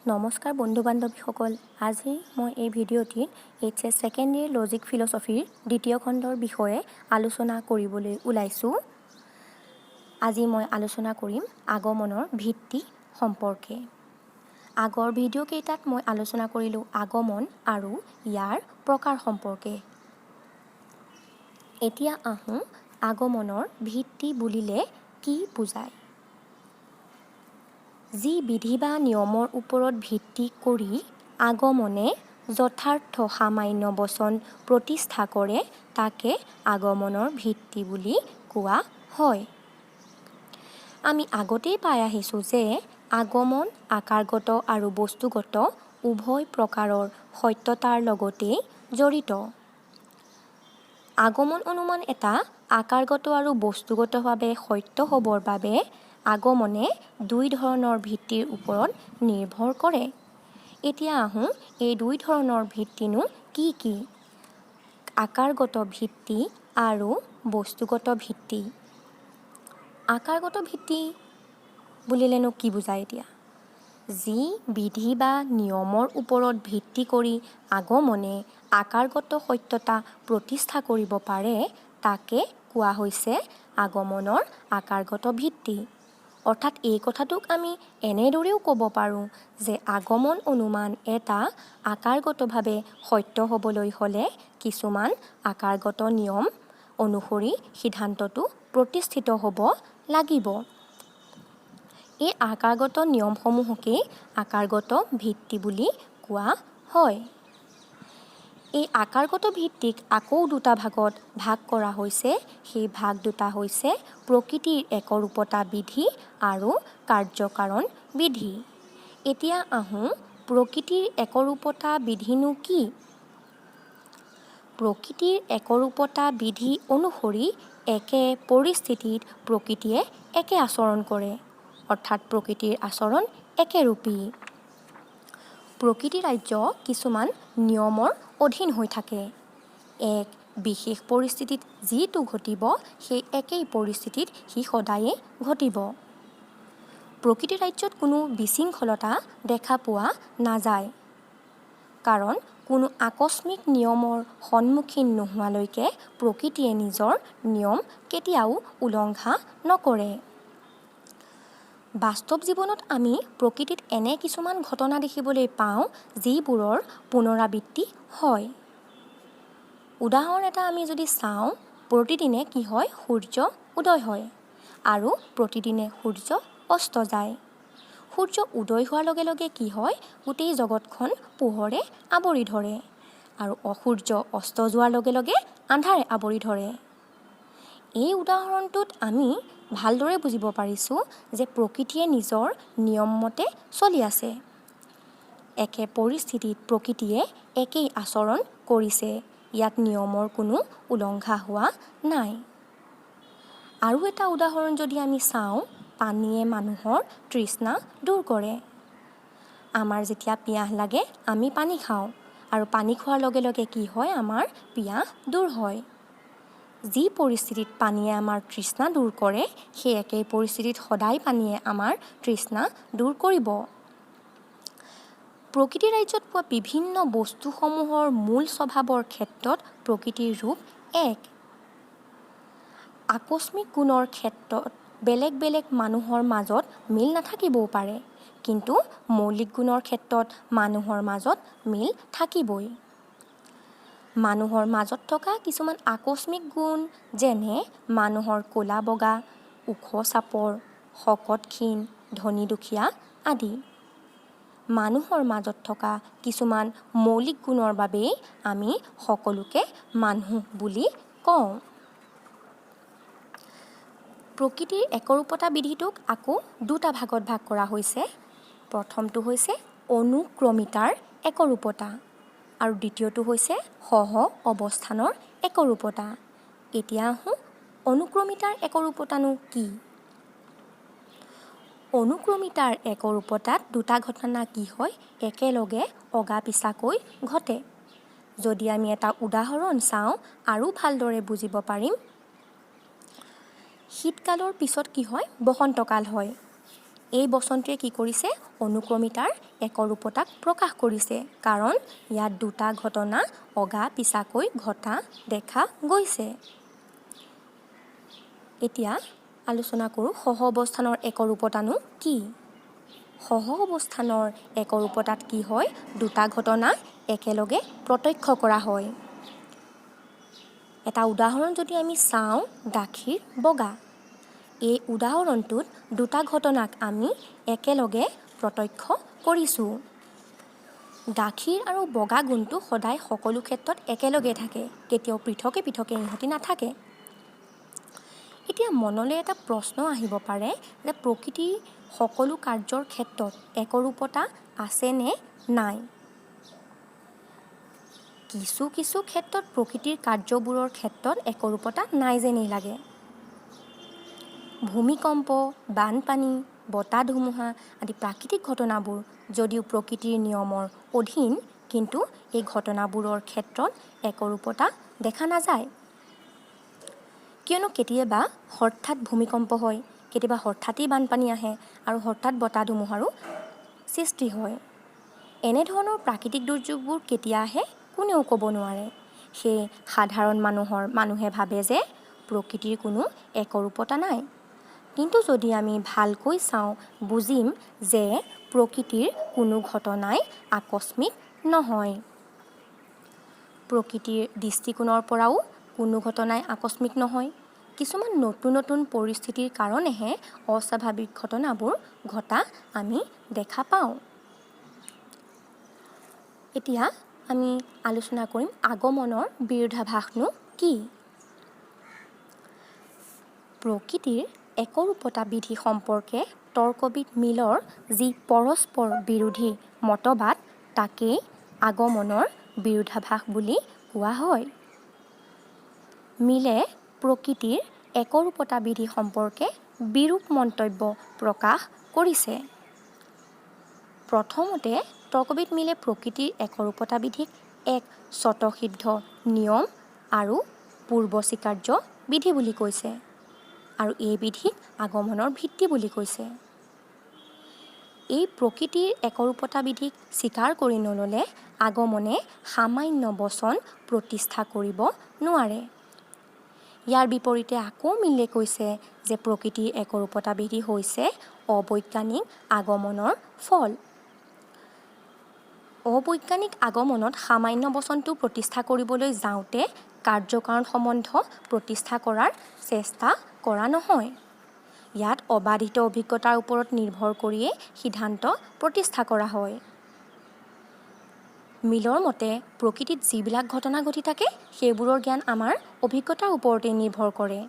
নমস্কাৰ বন্ধু বান্ধৱীসকল, আজি মই এই ভিডিঅ'টিত HS ছেকেণ্ড ইয়েৰ লজিক ফিল'চফিৰ দ্বিতীয় খণ্ডৰ বিষয়ে আলোচনা কৰিবলৈ ওলাইছোঁ। আজি মই আলোচনা কৰিম আগমনৰ ভিত্তি সম্পৰ্কে। আগৰ ভিডিঅ'কেইটাত মই আলোচনা কৰিলোঁ আগমন আৰু ইয়াৰ প্ৰকাৰ সম্পৰ্কে। এতিয়া আহোঁ আগমনৰ ভিত্তি বুলিলে কি বুজায়। যি বিধি বা নিয়মৰ ওপৰত ভিত্তি কৰি আগমনে যথাৰ্থ সামান্য বচন প্ৰতিষ্ঠা কৰে তাকে আগমনৰ ভিত্তি বুলি কোৱা হয়। আমি আগতেই পাই আহিছোঁ যে আগমন আকাৰগত আৰু বস্তুগত উভয় প্ৰকাৰৰ সত্যতাৰ লগতেই জড়িত। আগমন অনুমান এটা আকাৰগত আৰু বস্তুগতভাৱে সত্য হ'বৰ বাবে আগমনে দুই ধৰণৰ ভিত্তিৰ ওপৰত নিৰ্ভৰ কৰে। এতিয়া আহোঁ এই দুই ধৰণৰ ভিত্তিনো কি কি? আকাৰগত ভিত্তি আৰু বস্তুগত ভিত্তি। আকাৰগত ভিত্তি বুলিলেনো কি বুজায় এতিয়া? যি বিধি বা নিয়মৰ ওপৰত ভিত্তি কৰি আগমনে আকাৰগত সত্যতা প্ৰতিষ্ঠা কৰিব পাৰে তাকে কোৱা হৈছে আগমনৰ আকাৰগত ভিত্তি। অৰ্থাৎ এই কথাটোক আমি এনেদৰেও ক'ব পাৰোঁ যে আগমন অনুমান এটা আকাৰগতভাৱে সত্য হ'বলৈ হ'লে কিছুমান আকাৰগত নিয়ম অনুসৰি সিদ্ধান্তটো প্ৰতিষ্ঠিত হ'ব লাগিব। এই আকাৰগত নিয়মসমূহকেই আকাৰগত ভিত্তি বুলি কোৱা হয়। এই আকাৰগত ভিত্তিক আকৌ দুটা ভাগত ভাগ কৰা হৈছে। সেই ভাগ দুটা হৈছে প্ৰকৃতিৰ একৰূপতা বিধি আৰু কাৰ্যকাৰণ বিধি। এতিয়া আহোঁ প্ৰকৃতিৰ একৰূপতা বিধিনো কি? প্ৰকৃতিৰ একৰূপতা বিধি অনুসৰি একে পৰিস্থিতিত প্ৰকৃতিয়ে একে আচৰণ কৰে। অৰ্থাৎ প্ৰকৃতিৰ আচৰণ একেৰূপী। প্ৰকৃতি ৰাজ্য কিছুমান নিয়মৰ অধীন হৈ থাকে। এক বিশেষ পৰিস্থিতিত যিটো ঘটিব সেই একেই পৰিস্থিতিত সি সদায়েই ঘটিব। প্ৰকৃতি ৰাজ্যত কোনো বিশৃংখলতা দেখা পোৱা নাযায়। কাৰণ কোনো আকস্মিক নিয়মৰ সন্মুখীন নোহোৱালৈকে প্ৰকৃতিয়ে নিজৰ নিয়ম কেতিয়াও উলংঘা নকৰে। বাস্তৱ জীৱনত আমি প্ৰকৃতিত এনে কিছুমান ঘটনা দেখিবলৈ পাওঁ যিবোৰৰ পুনৰাবৃত্তি হয়। উদাহৰণ এটা আমি যদি চাওঁ, প্ৰতিদিনে কি হয়? সূৰ্য উদয় হয় আৰু প্ৰতিদিনে সূৰ্য অস্ত যায়। সূৰ্য উদয় হোৱাৰ লগে লগে কি হয়? গোটেই জগতখন পোহৰে আৱৰি ধৰে আৰু সূৰ্য অস্ত যোৱাৰ লগে লগে আন্ধাৰে আৱৰি ধৰে। এই উদাহৰণটোত আমি ভালদৰে বুজিব পাৰিছোঁ যে প্ৰকৃতিয়ে নিজৰ নিয়মমতে চলি আছে। একে পৰিস্থিতিত প্ৰকৃতিয়ে একেই আচৰণ কৰিছে। ইয়াত নিয়মৰ কোনো উলংঘা হোৱা নাই। আৰু এটা উদাহৰণ যদি আমি চাওঁ, পানীয়ে মানুহৰ তৃষ্ণা দূৰ কৰে। আমাৰ যেতিয়া পিয়াহ লাগে আমি পানী খাওঁ আৰু পানী খোৱাৰ লগে লগে কি হয়? আমাৰ পিয়াহ দূৰ হয়। যি পৰিস্থিতিত পানীয়ে আমাৰ তৃষ্ণা দূৰ কৰে সেই একেই পৰিস্থিতিত সদায় পানীয়ে আমাৰ তৃষ্ণা দূৰ কৰিব। প্ৰকৃতি ৰাজ্যত পোৱা বিভিন্ন বস্তুসমূহৰ মূল স্বভাৱৰ ক্ষেত্ৰত প্ৰকৃতিৰ ৰূপ এক। আকস্মিক গুণৰ ক্ষেত্ৰত বেলেগ বেলেগ মানুহৰ মাজত মিল নাথাকিবও পাৰে, কিন্তু মৌলিক গুণৰ ক্ষেত্ৰত মানুহৰ মাজত মিল থাকিবই। মানুহৰ মাজত থকা কিছুমান আকস্মিক গুণ যেনে মানুহৰ ক'লা বগা, ওখ চাপৰ, শকত ক্ষীণ, ধনী দুখীয়া আদি। মানুহৰ মাজত থকা কিছুমান মৌলিক গুণৰ বাবেই আমি সকলোকে মানুহ বুলি কওঁ। প্ৰকৃতিৰ একৰূপতা বিধিটোক আকৌ দুটা ভাগত ভাগ কৰা হৈছে। প্ৰথমটো হৈছে অনুক্ৰমিতাৰ একৰূপতা আৰু দ্বিতীয়টো হৈছে সহ অৱস্থানৰ একৰূপতা। এতিয়া আহোঁ অনুক্ৰমিতাৰ একৰূপতানো কি? অনুক্ৰমিতাৰ একৰূপতাত দুটা ঘটনা কি হয়? একেলগে অগা পিছাকৈ ঘটে। যদি আমি এটা উদাহৰণ চাওঁ আৰু ভালদৰে বুজিব পাৰিম। শীতকালৰ পিছত কি হয়? বসন্তকাল হয়। এই বচনটোৱে কি কৰিছে অনুক্ৰমিতাৰ একৰূপতাক প্ৰকাশ কৰিছে কাৰণ ইয়াত দুটা ঘটনা অগা পিছাকৈ ঘটা দেখা গৈছে। এতিয়া আলোচনা কৰোঁ সহ অৱস্থানৰ একৰূপতানো কি? সহ অৱস্থানৰ একৰূপতাত কি হয় দুটা ঘটনা একেলগে প্ৰত্যক্ষ কৰা হয়। এটা উদাহৰণ যদি আমি চাওঁ গাখীৰ বগা, এই উদাহৰণটোত দুটা ঘটনাক আমি একেলগে প্ৰত্যক্ষ কৰিছোঁ। গাখীৰ আৰু বগা গুণটো সদায় সকলো ক্ষেত্ৰত একেলগে থাকে, কেতিয়াও পৃথকে পৃথকে ইহঁতি নাথাকে। এতিয়া মনলৈ এটা প্ৰশ্ন আহিব পাৰে যে প্ৰকৃতিৰ সকলো কাৰ্যৰ ক্ষেত্ৰত একৰূপতা আছেনে নাই? কিছু কিছু ক্ষেত্ৰত প্ৰকৃতিৰ কাৰ্যবোৰৰ ক্ষেত্ৰত একৰূপতা নাই যেনেই লাগে। ভূমিকম্প, বানপানী, বতাহ ধুমুহা আদি প্ৰাকৃতিক ঘটনাবোৰ যদিও প্ৰকৃতিৰ নিয়মৰ অধীন, কিন্তু এই ঘটনাবোৰৰ ক্ষেত্ৰত একৰূপতা দেখা নাযায়। কিয়নো কেতিয়াবা হঠাৎ ভূমিকম্প হয়, কেতিয়াবা হঠাতেই বানপানী আহে আৰু হঠাৎ বতাহ ধুমুহাৰো সৃষ্টি হয়। এনেধৰণৰ প্ৰাকৃতিক দুৰ্যোগবোৰ কেতিয়া আহে কোনেও ক'ব নোৱাৰে। সেয়ে সাধাৰণ মানুহে ভাবে যে প্ৰকৃতিৰ কোনো একৰূপতা নাই। কিন্তু যদি আমি ভালকৈ চাওঁ বুজিম যে প্ৰকৃতিৰ কোনো ঘটনাই আকস্মিক নহয়। প্ৰকৃতিৰ দৃষ্টিকোণৰ পৰাও কোনো ঘটনাই আকস্মিক নহয়। কিছুমান নতুন নতুন পৰিস্থিতিৰ কাৰণেহে অস্বাভাৱিক ঘটনাবোৰ ঘটা আমি দেখা পাওঁ। এতিয়া আমি আলোচনা কৰিম আগমনৰ বিৰোধাভাসনো কি? প্ৰকৃতিৰ একৰূপতা বিধি সম্পৰ্কে তৰ্কবিদ মিলৰ যি পৰস্পৰ বিৰোধী মতবাদ তাকেই আগমনৰ বিৰোধাভাস বুলি কোৱা হয়। মিলে প্ৰকৃতিৰ একৰূপতা বিধি সম্পৰ্কে বিৰূপ মন্তব্য প্ৰকাশ কৰিছে। প্ৰথমতে তৰ্কবিদ মিলে প্ৰকৃতিৰ একৰূপতা বিধিক এক স্বতঃসিদ্ধ নিয়ম আৰু পূৰ্বস্বীকাৰ্য বিধি বুলি কৈছে আৰু এই বিধিক আগমনৰ ভিত্তি বুলি কৈছে। এই প্ৰকৃতিৰ একৰূপতা বিধিক স্বীকাৰ কৰি নল'লে আগমনে সামান্য বচন প্ৰতিষ্ঠা কৰিব নোৱাৰে। ইয়াৰ বিপৰীতে আকৌ মিলে কৈছে যে প্ৰকৃতিৰ একৰূপতা বিধি হৈছে অবৈজ্ঞানিক আগমনৰ ফল। অবৈজ্ঞানিক আগমনত সামান্য বচনটো প্ৰতিষ্ঠা কৰিবলৈ যাওঁতে কাৰ্যকাৰণ সম্বন্ধ প্ৰতিষ্ঠা কৰাৰ চেষ্টা কৰা নহয়। ইয়াত অবাধিত অভিজ্ঞতাৰ ওপৰত নিৰ্ভৰ কৰিয়েই সিদ্ধান্ত প্ৰতিষ্ঠা কৰা হয়। মিলৰ মতে প্ৰকৃতিত যিবিলাক ঘটনা ঘটি থাকে সেইবোৰৰ জ্ঞান আমাৰ অভিজ্ঞতাৰ ওপৰতেই নিৰ্ভৰ কৰে।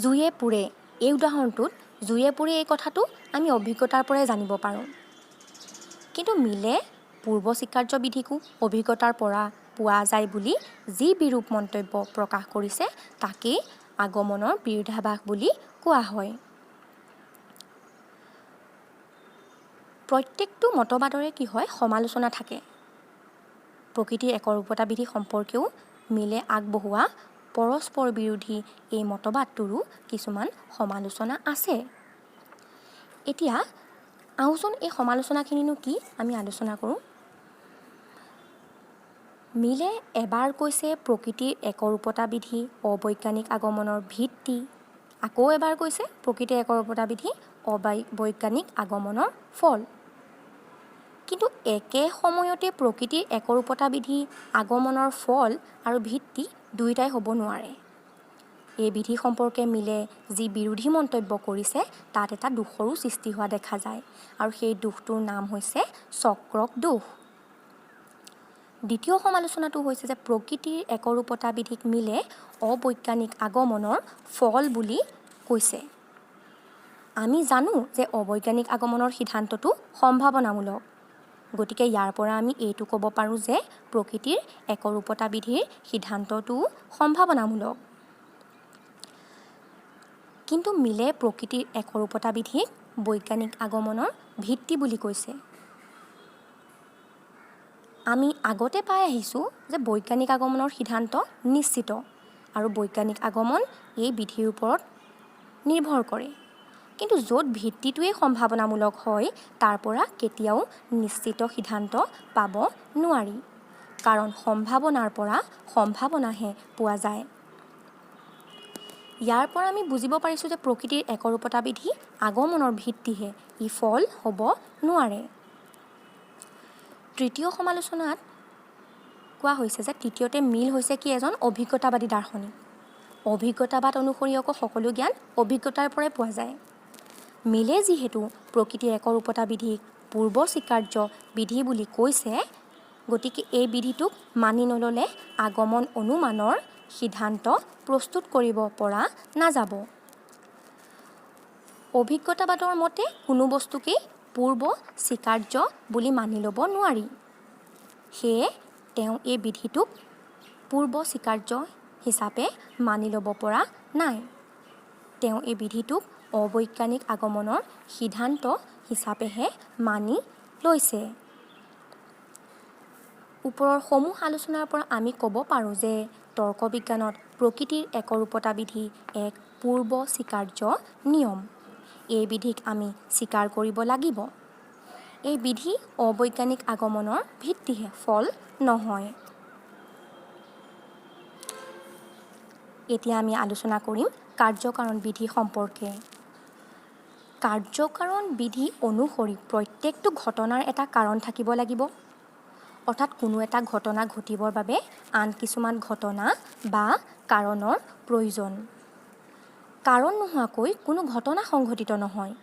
জুয়ে পুৰে, এই উদাহৰণটোত জুয়ে পুৰে এই কথাটো আমি অভিজ্ঞতাৰ পৰাই জানিব পাৰোঁ। কিন্তু মিলে পূৰ্বস্বীকাৰ্য বিধিকো অভিজ্ঞতাৰ পৰা পোৱা যায় বুলি যি বিৰূপ মন্তব্য প্ৰকাশ কৰিছে তাকেই আগমনৰ বিৰোধাভাস বুলি কোৱা হয়। প্ৰত্যেকটো মতবাদৰে কি হয় সমালোচনা থাকে। প্ৰকৃতিৰ একৰূপতা বিধি সম্পৰ্কেও মিলে আগবঢ়োৱা পৰস্পৰ বিৰোধী এই মতবাদটোৰো কিছুমান সমালোচনা আছে। এতিয়া আহোচোন এই সমালোচনাখিনিনো কি আমি আলোচনা কৰোঁ। মিলে এবাৰ কৈছে প্ৰকৃতিৰ একৰূপতা বিধি অবৈজ্ঞানিক আগমনৰ ভিত্তি, আকৌ এবাৰ কৈছে প্ৰকৃতিৰ একৰূপতা বিধি অবৈজ্ঞানিক আগমনৰ ফল। কিন্তু একে সময়তে প্ৰকৃতিৰ একৰূপতা বিধি আগমনৰ ফল আৰু ভিত্তি দুয়োটাই হ'ব নোৱাৰে। এই বিধি সম্পৰ্কে মিলে যি বিৰোধী মন্তব্য কৰিছে তাত এটা দোষৰো সৃষ্টি হোৱা দেখা যায় আৰু সেই দোষটোৰ নাম হৈছে চক্ৰক দোষ। দ্বিতীয় সমালোচনাটো হৈছে যে প্ৰকৃতিৰ একৰূপতা বিধিক মিলে অবৈজ্ঞানিক আগমনৰ ফল বুলি কৈছে। আমি জানো যে অবৈজ্ঞানিক আগমনৰ সিদ্ধান্তটো সম্ভাৱনামূলক। গতিকে ইয়াৰ পৰা আমি এইটো ক'ব পাৰোঁ যে প্ৰকৃতিৰ একৰূপতা বিধিৰ সিদ্ধান্তটোও সম্ভাৱনামূলক। কিন্তু মিলে প্ৰকৃতিৰ একৰূপতা বিধিক বৈজ্ঞানিক আগমনৰ ভিত্তি বুলি কৈছে। আমি আগতে পাই আহিছোঁ যে বৈজ্ঞানিক আগমনৰ সিদ্ধান্ত নিশ্চিত আৰু বৈজ্ঞানিক আগমন এই বিধিৰ ওপৰত নিৰ্ভৰ কৰে। কিন্তু য'ত ভিত্তিটোৱেই সম্ভাৱনামূলক হয় তাৰ পৰা কেতিয়াও নিশ্চিত সিদ্ধান্ত পাব নোৱাৰি, কাৰণ সম্ভাৱনাৰ পৰা সম্ভাৱনাহে পোৱা যায়। ইয়াৰ পৰা আমি বুজিব পাৰিছোঁ যে প্ৰকৃতিৰ একৰূপতা বিধি আগমনৰ ভিত্তিহে, ই ফল হ'ব নোৱাৰে। তৃতীয় সমালোচনাত কোৱা হৈছে যে তৃতীয়তে মিল হৈছে কি এজন অভিজ্ঞতাবাদী দাৰ্শনিক। অভিজ্ঞতাবাদ অনুসৰি আকৌ সকলো জ্ঞান অভিজ্ঞতাৰ পৰাই পোৱা যায়। মিলে যিহেতু প্ৰকৃতিৰ একৰূপতা বিধিক পূৰ্ব স্বীকাৰ্য বিধি বুলি কৈছে, গতিকে এই বিধিটোক মানি নল'লে আগমন অনুমানৰ সিদ্ধান্ত প্ৰস্তুত কৰিব পৰা নাযাব। অভিজ্ঞতাবাদৰ মতে কোনো বস্তুকেই পূৰ্ব স্বীকাৰ্য বুলি মানি ল'ব নোৱাৰি। সেয়ে তেওঁ এই বিধিটোক পূৰ্ব স্বীকাৰ্য হিচাপে মানি ল'ব পৰা নাই। তেওঁ এই বিধিটোক অবৈজ্ঞানিক আগমনৰ সিদ্ধান্ত হিচাপেহে মানি লৈছে। ওপৰৰ সমূহ আলোচনাৰ পৰা আমি ক'ব পাৰোঁ যে তৰ্ক বিজ্ঞানত প্ৰকৃতিৰ একৰূপতা বিধি এক পূৰ্ব স্বীকাৰ্য নিয়ম। এই বিধিক আমি স্বীকাৰ কৰিব লাগিব। এই বিধি অবৈজ্ঞানিক আগমনৰ ভিত্তিহে, ফল নহয়। এতিয়া আমি আলোচনা কৰিম কাৰ্যকাৰণ বিধি সম্পৰ্কে। কাৰ্যকাৰণ বিধি অনুসৰি প্ৰত্যেকটো ঘটনাৰ এটা কাৰণ থাকিব লাগিব। অৰ্থাৎ কোনো এটা ঘটনা ঘটিবৰ বাবে আন কিছুমান ঘটনা বা কাৰণৰ প্ৰয়োজন। কাৰণ নোহোৱাকৈ কোনো ঘটনা সংঘটিত নহয়।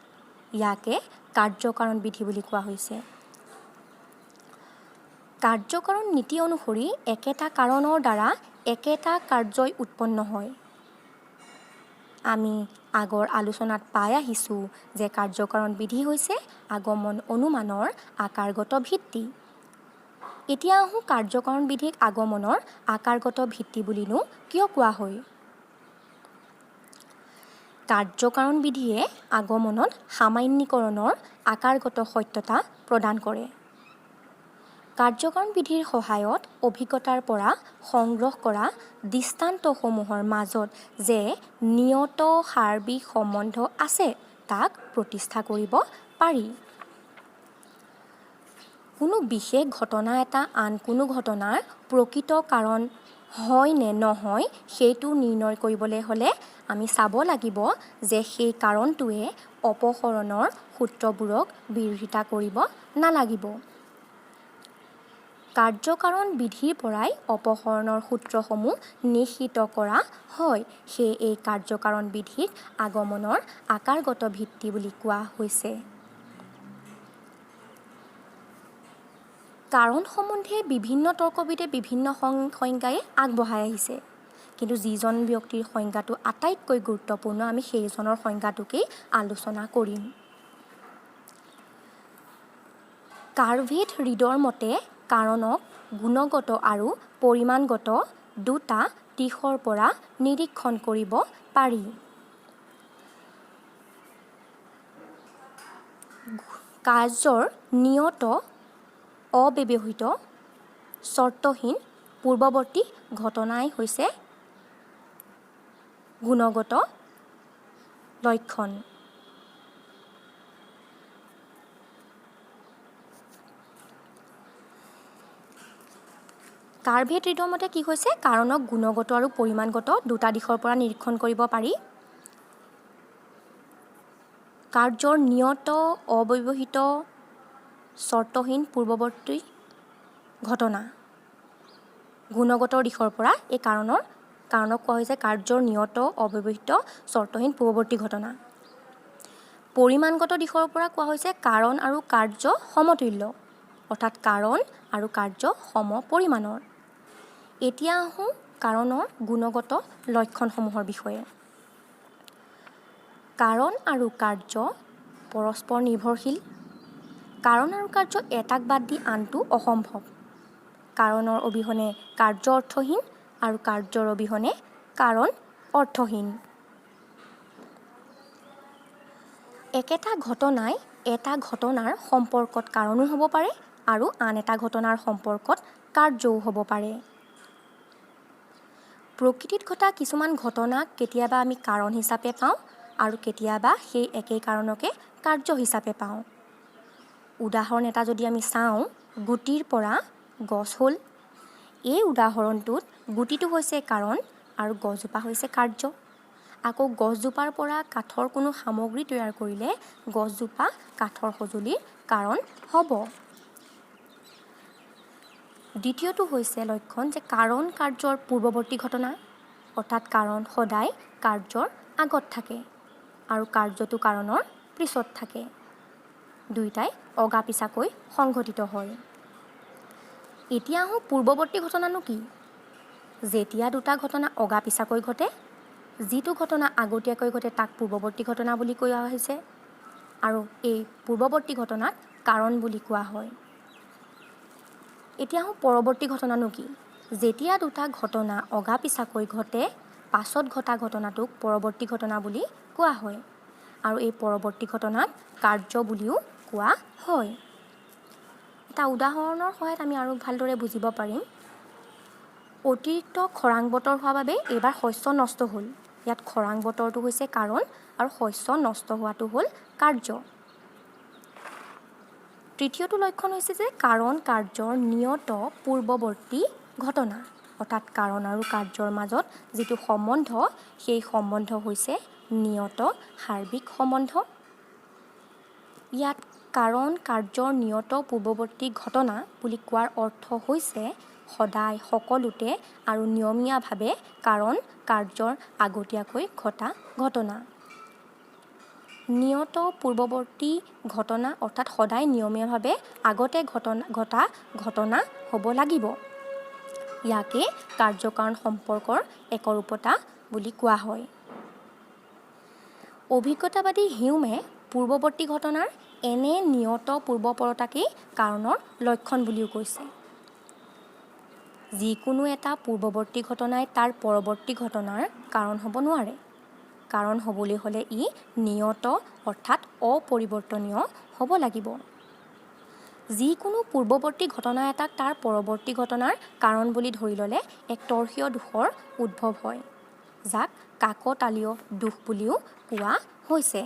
ইয়াকে কাৰ্যকাৰণ বিধি বুলি কোৱা হৈছে। কাৰ্যকাৰণ নীতি অনুসৰি একেটা কাৰণৰ দ্বাৰা একেটা কাৰ্যই উৎপন্ন হয়। আমি আগৰ আলোচনাত পাই আহিছোঁ যে কাৰ্যকাৰণ বিধি হৈছে আগমন অনুমানৰ আকাৰগত ভিত্তি। এতিয়া আহোঁ কাৰ্যকাৰণ বিধিক আগমনৰ আকাৰগত ভিত্তি বুলিনো কিয় কোৱা হয়। কাৰ্যকাৰণ বিধিয়ে আগমনত সামান্যীকৰণৰ আকাৰগত সত্যতা প্ৰদান কৰে। কাৰ্যকাৰণ বিধিৰ সহায়ত অভিজ্ঞতাৰ পৰা সংগ্ৰহ কৰা দৃষ্টান্তসমূহৰ মাজত যে নিয়ত সাৰ্বিক সম্বন্ধ আছে তাক প্ৰতিষ্ঠা কৰিব পাৰি। কোনো বিশেষ ঘটনা এটা আন কোনো ঘটনাৰ প্ৰকৃত কাৰণ হয় নে নহয় সেইটো নিৰ্ণয় কৰিবলৈ হ'লে আমি চাব লাগিব যে সেই কাৰণটোৱে অপসৰণৰ সূত্ৰবোৰক বিৰোধিতা কৰিব নালাগিব। কাৰ্যকাৰণ বিধিৰ পৰাই অপসৰণৰ সূত্ৰসমূহ নিশ্চিত কৰা হয়। সেয়ে এই কাৰ্যকাৰণ বিধিক আগমনৰ আকাৰগত ভিত্তি বুলি কোৱা হৈছে। কাৰণ সম্বন্ধে বিভিন্ন তৰ্কবিদে বিভিন্ন সংজ্ঞাই আগবঢ়াই আহিছে। কিন্তু যিজন ব্যক্তিৰ সংজ্ঞাটো আটাইতকৈ গুৰুত্বপূৰ্ণ, আমি সেইজনৰ সংজ্ঞাটোকেই আলোচনা কৰিম। কাৰ্ভেট ৰিডৰ মতে কাৰণক গুণগত আৰু পৰিমাণগত দুটা দিশৰ পৰা নিৰীক্ষণ কৰিব পাৰি। কাৰ্যৰ নিয়ত অব্যৱহৃত চৰ্তহীন পূৰ্বৱৰ্তী ঘটনাই হৈছে গুণগত লক্ষণ। কাৰ্ভেট ৰিডৰ মতে কি হৈছে, কাৰণক গুণগত আৰু পৰিমাণগত দুটা দিশৰ পৰা নিৰীক্ষণ কৰিব পাৰি। কাৰ্যৰ নিয়ত অব্যৱহৃত চৰ্তহীন পূৰ্বৱৰ্তী ঘটনা গুণগত দিশৰ পৰা এই কাৰণক কোৱা হৈছে কাৰ্যৰ নিয়ত অব্যৱহৃত চৰ্তহীন পূৰ্বৱৰ্তী ঘটনা। পৰিমাণগত দিশৰ পৰা কোৱা হৈছে কাৰণ আৰু কাৰ্য সমতুল্য, অৰ্থাৎ কাৰণ আৰু কাৰ্য সম পৰিমাণৰ। এতিয়া আহোঁ কাৰণৰ গুণগত লক্ষণসমূহৰ বিষয়ে। কাৰণ আৰু কাৰ্য পৰস্পৰ নিৰ্ভৰশীল। কাৰণ আৰু কাৰ্য এটাক বাদ দি আনটো অসম্ভৱ। কাৰণৰ অবিহনে কাৰ্য অৰ্থহীন আৰু কাৰ্যৰ অবিহনে কাৰণ অৰ্থহীন। একেটা ঘটনাই এটা ঘটনাৰ সম্পৰ্কত কাৰণো হ'ব পাৰে আৰু আন এটা ঘটনাৰ সম্পৰ্কত কাৰ্যও হ'ব পাৰে। প্ৰকৃতিত ঘটা কিছুমান ঘটনাক কেতিয়াবা আমি কাৰণ হিচাপে পাওঁ আৰু কেতিয়াবা সেই একেই কাৰণকে কাৰ্য হিচাপে পাওঁ। উদাহৰণ এটা যদি আমি চাওঁ, গুটিৰ পৰা গছ হ'ল। এই উদাহৰণটোত গুটিটো হৈছে কাৰণ আৰু গছজোপা হৈছে কাৰ্য। আকৌ গছজোপাৰ পৰা কাঠৰ কোনো সামগ্ৰী তৈয়াৰ কৰিলে গছজোপা কাঠৰ সঁজুলিৰ কাৰণ হ'ব। দ্বিতীয়টো হৈছে লক্ষণ যে কাৰণ কাৰ্যৰ পূৰ্ৱৱৰ্তী ঘটনা, অৰ্থাৎ কাৰণ সদায় কাৰ্যৰ আগত থাকে আৰু কাৰ্যটো কাৰণৰ পিছত থাকে। দুয়োটাই অগা পিছাকৈ সংঘটিত হয়। এতিয়া আহোঁ পূৰ্ৱৱৰ্তী ঘটনানো কি? যেতিয়া দুটা ঘটনা অগা পিছাকৈ ঘটে, যিটো ঘটনা আগতীয়াকৈ ঘটে তাক পূৰ্ৱৱৰ্তী ঘটনা বুলি কোৱা হৈছে আৰু এই পূৰ্ৱৱৰ্তী ঘটনাক কাৰণ বুলি কোৱা হয়। এতিয়া আহোঁ পৰৱৰ্তী ঘটনানো কি? যেতিয়া দুটা ঘটনা অগা পিছাকৈ ঘটে, পাছত ঘটা ঘটনাটোক পৰৱৰ্তী ঘটনা বুলি কোৱা হয় আৰু এই পৰৱৰ্তী ঘটনাক কাৰ্য বুলিও কোৱা হয়। এটা উদাহৰণৰ সহায়ত আমি আৰু ভালদৰে বুজিব পাৰিম। অতিৰিক্ত খৰাং বতৰ হোৱাৰ বাবে এইবাৰ শস্য নষ্ট হ'ল। ইয়াত খৰাং বতৰটো হৈছে কাৰণ আৰু শস্য নষ্ট হোৱাটো হ'ল কাৰ্য। তৃতীয়টো লক্ষণ হৈছে যে কাৰণ কাৰ্যৰ নিয়ত পূৰ্ৱৱৰ্তী ঘটনা, অৰ্থাৎ কাৰণ আৰু কাৰ্যৰ মাজত যিটো সম্বন্ধ, সেই সম্বন্ধ হৈছে নিয়ত সাৰ্বিক সম্বন্ধ। ইয়াত কাৰণ কাৰ্যৰ নিয়ত পূৰ্ৱৱৰ্তী ঘটনা বুলি কোৱাৰ অৰ্থ হৈছে সদায় সকলোতে আৰু নিয়মীয়াভাৱে কাৰণ কাৰ্যৰ আগতীয়াকৈ ঘটা ঘটনা। নিয়ত পূৰ্ৱৱৰ্তী ঘটনা অৰ্থাৎ সদায় নিয়মীয়াভাৱে আগতে ঘটা ঘটনা হ'ব লাগিব। ইয়াকে কাৰ্য-কাৰণ সম্পৰ্কৰ একৰূপতা বুলি কোৱা হয়। অভিজ্ঞতাবাদী হিউমে পূৰ্ৱৱৰ্তী ঘটনাৰ এনে নিয়ত পূৰ্বপৰতাকেই কাৰণৰ লক্ষণ বুলিও কৈছে। যিকোনো এটা পূৰ্ৱৱৰ্তী ঘটনাই তাৰ পৰৱৰ্তী ঘটনাৰ কাৰণ হ'ব নোৱাৰে। কাৰণ হ'বলৈ হ'লে ই নিয়ত অৰ্থাৎ অপৰিৱৰ্তনীয় হ'ব লাগিব। যিকোনো পূৰ্ৱৱৰ্তী ঘটনা এটাক তাৰ পৰৱৰ্তী ঘটনাৰ কাৰণ বুলি ধৰি ল'লে এক তৰ্কীয় দোষৰ উদ্ভৱ হয়, যাক কাকতালীয় দোষ বুলিও কোৱা হৈছে।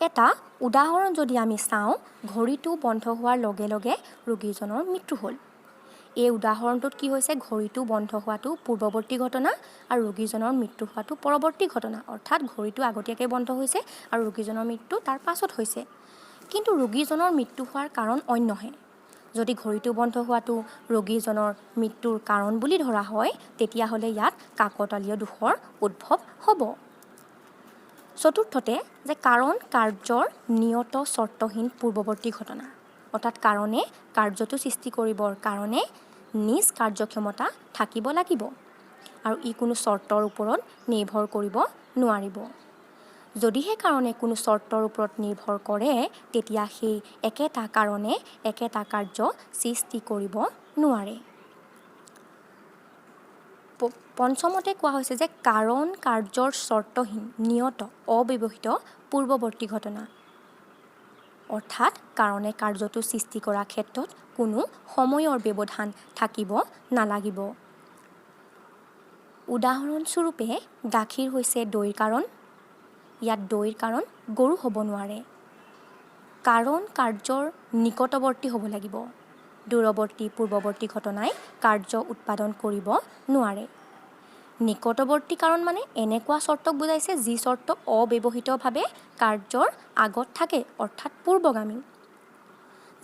এটা উদাহৰণ যদি আমি চাওঁ, ঘড়ীটো বন্ধ হোৱাৰ লগে লগে ৰোগীজনৰ মৃত্যু হ'ল। এই উদাহৰণটোত কি হৈছে, ঘড়ীটো বন্ধ হোৱাটো পূৰ্ৱৱৰ্তী ঘটনা আৰু ৰোগীজনৰ মৃত্যু হোৱাটো পৰৱৰ্তী ঘটনা, অৰ্থাৎ ঘড়ীটো আগতীয়াকৈ বন্ধ হৈছে আৰু ৰোগীজনৰ মৃত্যু তাৰ পাছত হৈছে। কিন্তু ৰোগীজনৰ মৃত্যু হোৱাৰ কাৰণ অন্যহে। যদি ঘড়ীটো বন্ধ হোৱাটো ৰোগীজনৰ মৃত্যুৰ কাৰণ বুলি ধৰা হয়, তেতিয়াহ'লে ইয়াত কাকতালীয় দোষৰ উদ্ভৱ হ'ব। চতুৰ্থতে যে কাৰণ কাৰ্যৰ নিয়ত চৰ্তহীন পূৰ্ৱৱৰ্তী ঘটনা, অৰ্থাৎ কাৰণে কাৰ্যটো সৃষ্টি কৰিবৰ কাৰণে নিজ কাৰ্যক্ষমতা থাকিব লাগিব আৰু ই কোনো চৰ্তৰ ওপৰত নিৰ্ভৰ কৰিব নোৱাৰিব। যদিহে কাৰণে কোনো চৰ্তৰ ওপৰত নিৰ্ভৰ কৰে, তেতিয়া সেই একেটা কাৰণে একেটা কাৰ্য সৃষ্টি কৰিব নোৱাৰে। পঞ্চমতে কোৱা হৈছে যে কাৰণ কাৰ্যৰ চৰ্তহীন নিয়ত অব্যৱহৃত পূৰ্ৱৱৰ্তী ঘটনা, অৰ্থাৎ কাৰণে কাৰ্যটো সৃষ্টি কৰাৰ ক্ষেত্ৰত কোনো সময়ৰ ব্যৱধান থাকিব নালাগিব। উদাহৰণস্বৰূপে গাখীৰ হৈছে দৈৰ কাৰণ। ইয়াত দৈৰ কাৰণ গৰু হ'ব নোৱাৰে। কাৰণ কাৰ্যৰ নিকটৱৰ্তী হ'ব লাগিব। দূৰৱৰ্তী পূৰ্ৱৱৰ্তী ঘটনাই কাৰ্য উৎপাদন কৰিব নোৱাৰে। নিকটৱৰ্তী কাৰণ মানে এনেকুৱা চৰ্তক বুজাইছে যি চৰ্ত অব্যৱহৃতভাৱে কাৰ্যৰ আগত থাকে, অৰ্থাৎ পূৰ্বগামী,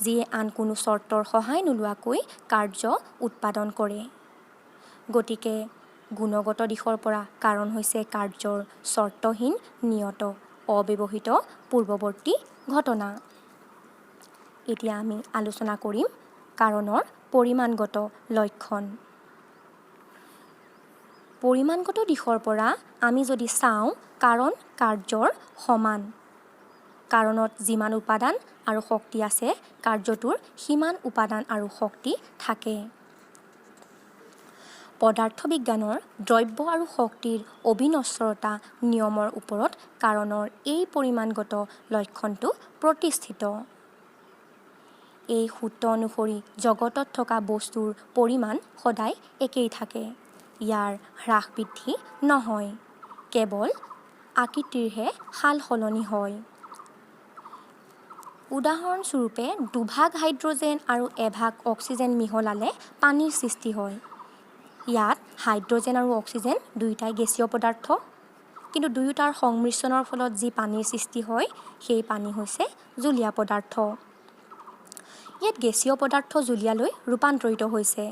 যিয়ে আন কোনো চৰ্তৰ সহায় নোলোৱাকৈ কাৰ্য উৎপাদন কৰে। গতিকে গুণগত দিশৰ পৰা কাৰণ হৈছে কাৰ্যৰ চৰ্তহীন নিয়ত অব্যৱহৃত পূৰ্ৱৱৰ্তী ঘটনা। এতিয়া আমি আলোচনা কৰিম কাৰণৰ পৰিমাণগত লক্ষণ। পৰিমাণগত দিশৰ পৰা আমি যদি চাওঁ, কাৰণ কাৰ্যৰ সমান। কাৰণত যিমান উপাদান আৰু শক্তি আছে, কাৰ্যটোৰ সিমান উপাদান আৰু শক্তি থাকে। পদাৰ্থ বিজ্ঞানৰ দ্ৰব্য আৰু শক্তিৰ অবিনশ্বৰতা নিয়মৰ ওপৰত কাৰণৰ এই পৰিমাণগত লক্ষণটো প্ৰতিষ্ঠিত। এই সূত্ৰ অনুসৰি জগতত থকা বস্তুৰ পৰিমাণ সদায় একেই থাকে। ইয়াৰ হ্ৰাস বৃদ্ধি নহয়, কেৱল আকৃতিৰহে সাল সলনি হয়। উদাহৰণস্বৰূপে 2ভাগ হাইড্ৰজেন আৰু 1ভাগ অক্সিজেন মিহলালে পানীৰ সৃষ্টি হয়। ইয়াত হাইড্ৰজেন আৰু অক্সিজেন দুয়োটাই গেছীয় পদাৰ্থ, কিন্তু দুয়োটাৰ সংমিশ্ৰণৰ ফলত যি পানীৰ সৃষ্টি হয় সেই পানী হৈছে জলীয় পদাৰ্থ। ইয়াত গেছীয় পদাৰ্থ জলীয়ালৈ ৰূপান্তৰিত হৈছে।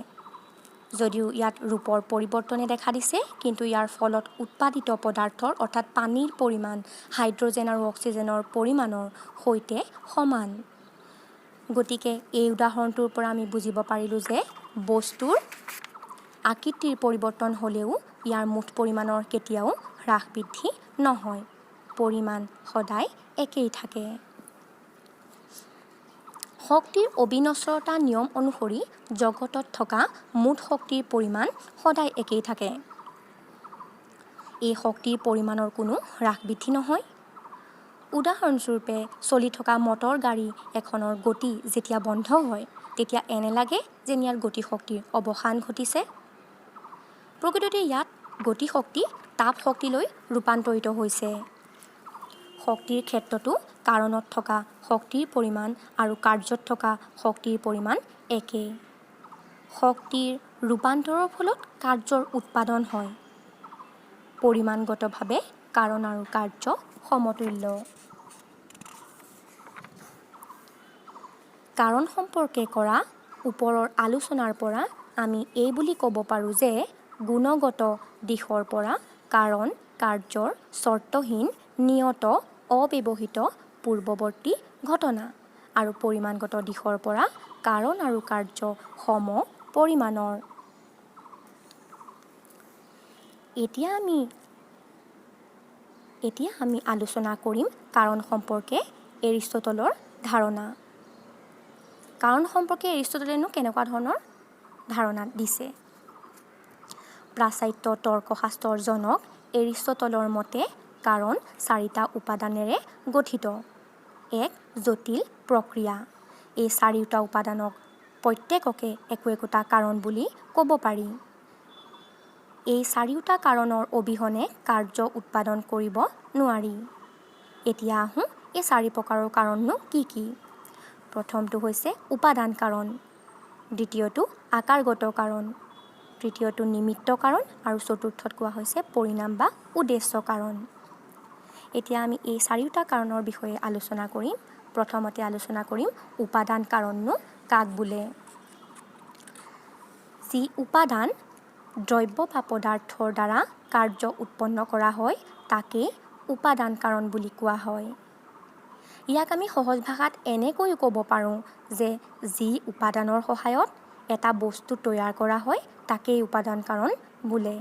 যদিও ইয়াত ৰূপৰ পৰিৱৰ্তনে দেখা দিছে, কিন্তু ইয়াৰ ফলত উৎপাদিত পদাৰ্থৰ অৰ্থাৎ পানীৰ পৰিমাণ হাইড্ৰজেন আৰু অক্সিজেনৰ পৰিমাণৰ সৈতে সমান। গতিকে এই উদাহৰণটোৰ পৰা আমি বুজিব পাৰিলোঁ যে বস্তুৰ আকৃতিৰ পৰিৱৰ্তন হ'লেও ইয়াৰ মুঠ পৰিমাণৰ কেতিয়াও হ্ৰাস বৃদ্ধি নহয়, পৰিমাণ সদায় একেই থাকে। শক্তিৰ অবিনশ্বৰতা নিয়ম অনুসৰি জগতত থকা মুঠ শক্তিৰ পৰিমাণ সদায় একেই থাকে। এই শক্তিৰ পৰিমাণৰ কোনো হ্ৰাস বৃদ্ধি নহয়। উদাহৰণস্বৰূপে চলি থকা মটৰ গাড়ী এখনৰ গতি যেতিয়া বন্ধ হয়, তেতিয়া এনে লাগে যেন ইয়াৰ গতিশক্তিৰ অৱসান ঘটিছে। প্ৰকৃততে ইয়াত গতিশক্তি তাপ শক্তিলৈ ৰূপান্তৰিত হৈছে। শক্তিৰ ক্ষেত্ৰতো কাৰণত থকা শক্তিৰ পৰিমাণ আৰু কাৰ্যত থকা শক্তিৰ পৰিমাণ একেই। শক্তিৰ ৰূপান্তৰৰ ফলত কাৰ্যৰ উৎপাদন হয়। পৰিমাণগতভাৱে কাৰণ আৰু কাৰ্য সমতুল্য। কাৰণ সম্পৰ্কে কৰা ওপৰৰ আলোচনাৰ পৰা আমি এই বুলি ক'ব পাৰোঁ যে গুণগত দিশৰ পৰা কাৰণ কাৰ্যৰ চৰ্তহীন, নিয়ত, অব্যৱহৃত পূৰ্বৱৰ্তী ঘটনা, আৰু পৰিমাণগত দিশৰ পৰা কাৰণ আৰু কাৰ্য সম পৰিমাণৰ। এতিয়া আমি আলোচনা কৰিম কাৰণ সম্পৰ্কে এৰিষ্টটলৰ ধাৰণা। কাৰণ সম্পৰ্কে এৰিষ্টটলেনো কেনেকুৱা ধৰণৰ ধাৰণা দিছে? প্ৰাচাত্য তৰ্কশাস্ত্ৰৰ জনক এৰিষ্টটলৰ মতে কাৰণ 4টা উপাদানেৰে গঠিত এক জটিল প্ৰক্ৰিয়া। এই 4টা উপাদানক প্ৰত্যেককে একো একোটা কাৰণ বুলি ক'ব পাৰি। এই 4টা কাৰণৰ অবিহনে কাৰ্য উৎপাদন কৰিব নোৱাৰি। এতিয়া আহোঁ এই 4 প্ৰকাৰৰ কাৰণনো কি কি? প্ৰথমটো হৈছে উপাদান কাৰণ, দ্বিতীয়টো আকাৰগত কাৰণ, তৃতীয়টো নিমিত্ত কাৰণ আৰু চতুৰ্থত কোৱা হৈছে পৰিণাম বা উদ্দেশ্য কাৰণ। এতিয়া আমি এই 4টা কাৰণৰ বিষয়ে আলোচনা কৰিম। প্ৰথমতে আলোচনা কৰিম উপাদান কাৰণনো কাক বোলে। যি উপাদান দ্ৰব্য বা পদাৰ্থৰ দ্বাৰা কাৰ্য উৎপন্ন কৰা হয় তাকেই উপাদান কাৰণ বুলি কোৱা হয়। ইয়াক আমি সহজ ভাষাত এনেকৈও ক'ব পাৰোঁ যে যি উপাদানৰ সহায়ত এটা বস্তু তৈয়াৰ কৰা হয় তাকেই উপাদান কাৰণ বোলে।